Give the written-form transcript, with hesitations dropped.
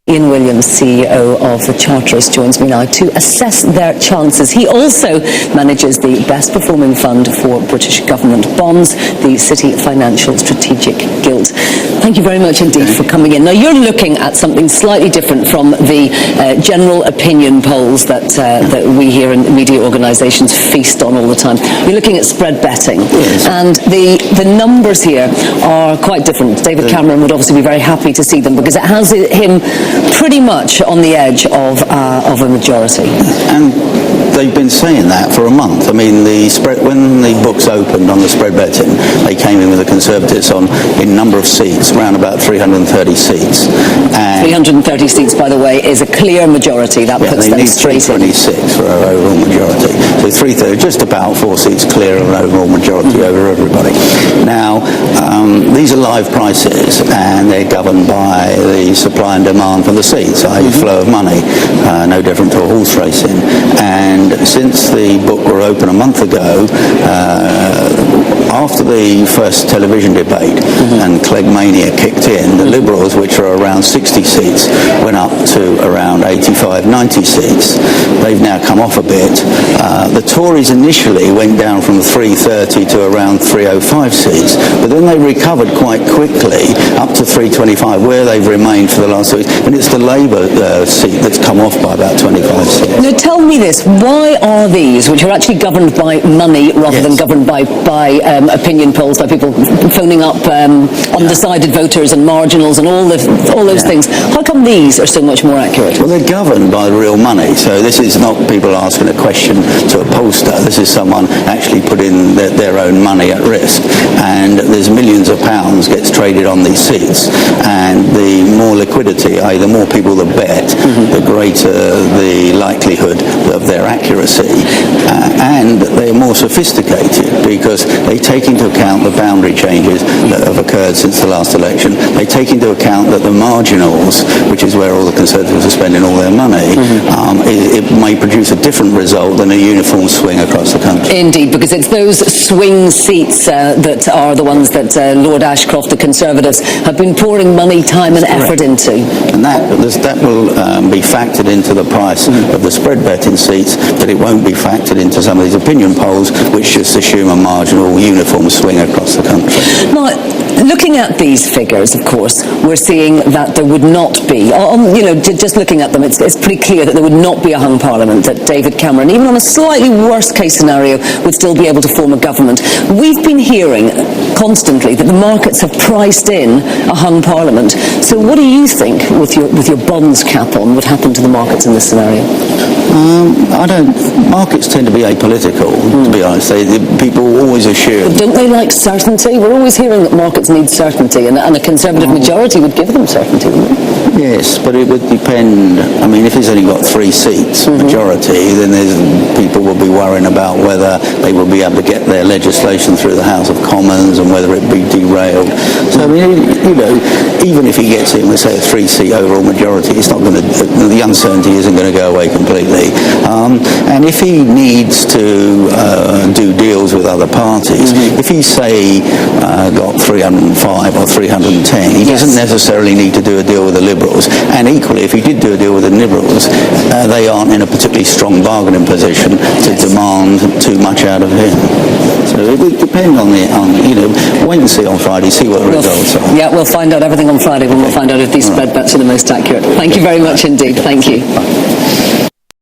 Ian Williams, CEO of the Charteris, joins me now to assess their chances. He also manages the best performing fund for British government bonds, the City Financial Strategic Gilt. Thank you very much indeed for coming in. Now, you're looking at something slightly different from the general opinion polls that we here in media organisations feast on all the time. You're looking at spread betting. Yes. And the numbers here are quite different. David Cameron would obviously be very happy to see them because it has him pretty much on the edge of a majority. And they've been saying that for a month. I mean, when the books opened on the spread betting, they came in with the Conservatives in number of seats, around about 330 seats. And 330 seats, by the way, is a clear majority. That puts them straight in. They need 326 for our overall majority. So 330, just about 4 seats clear of an overall majority over everybody. Now, these are live prices, and they're governed by the supply and demand for the seats, i.e. flow of money, no different to a horse racing. And since the book were open a month ago, after the first television debate and Cleggmania kicked in, the Liberals, which are around 60 seats, went up to around 85, 90 seats. They've now come off a bit. The Tories initially went down from 330 to around 305 seats, but then they recovered quite quickly up to 325, where they've remained for the last 2 weeks. And it's the Labour seat that's come off by about 25 seats. Now, tell me this. Why are these, which are actually governed by money rather than governed by opinion polls, by people phoning up undecided voters and marginals and all those things, how come these are so much more accurate? Well, they're governed by real money. So this is not people asking a question to a pollster. This is someone actually putting their own money at risk. And there's millions of pounds gets traded on these seats. And the more liquidity, i.e. the more people that bet, the greater the likelihood of their accuracy. And they're more sophisticated because they take into account the boundary changes that have occurred since the last election. They take into account that the marginals, which is where all the Conservatives are spending all their money, it may produce a different result than a uniform swing across the country. Indeed, because it's those swing seats that are the ones that Lord Ashcroft, the Conservatives, have been pouring money, time and effort into. And that will be factored into the price of the spread betting seats, but it won't be factored into some of these opinion polls, which just assume a marginal uniform swing across the country. Now, looking at these figures, of course, we're seeing that there would not be, just looking at them, it's pretty clear that there would not be a hung parliament, that David Cameron, even on a slightly worst case scenario, would still be able to form a government. We've been hearing constantly that the markets have priced in a hung parliament. So what do you think, with your bonds cap on, would happen to the markets in this scenario? Markets tend to be apolitical, to be honest. People always assume. But don't they like certainty? We're always hearing that markets need certainty, and a Conservative majority would give them certainty, wouldn't it? Yes, but it would depend. I mean, if he's only got 3 seats, majority, then people will be worrying about whether they will be able to get their legislation through the House of Commons and whether it be derailed. So, I mean, even if he gets in with, say, a 3-seat overall majority, it's not going to. The uncertainty isn't going to go away completely. And if he needs to do deals with other parties, if he, say, got 305 or 310, he doesn't necessarily need to do a deal with the Liberals. And equally, if he did do a deal with the Liberals, they aren't in a particularly strong bargaining position to demand too much out of him. So it would depend on wait and see on Friday, see what the results are. Yeah, we'll find out everything on Friday when we'll find out if these spread bets are the most accurate. Thank you very much indeed. Thank you.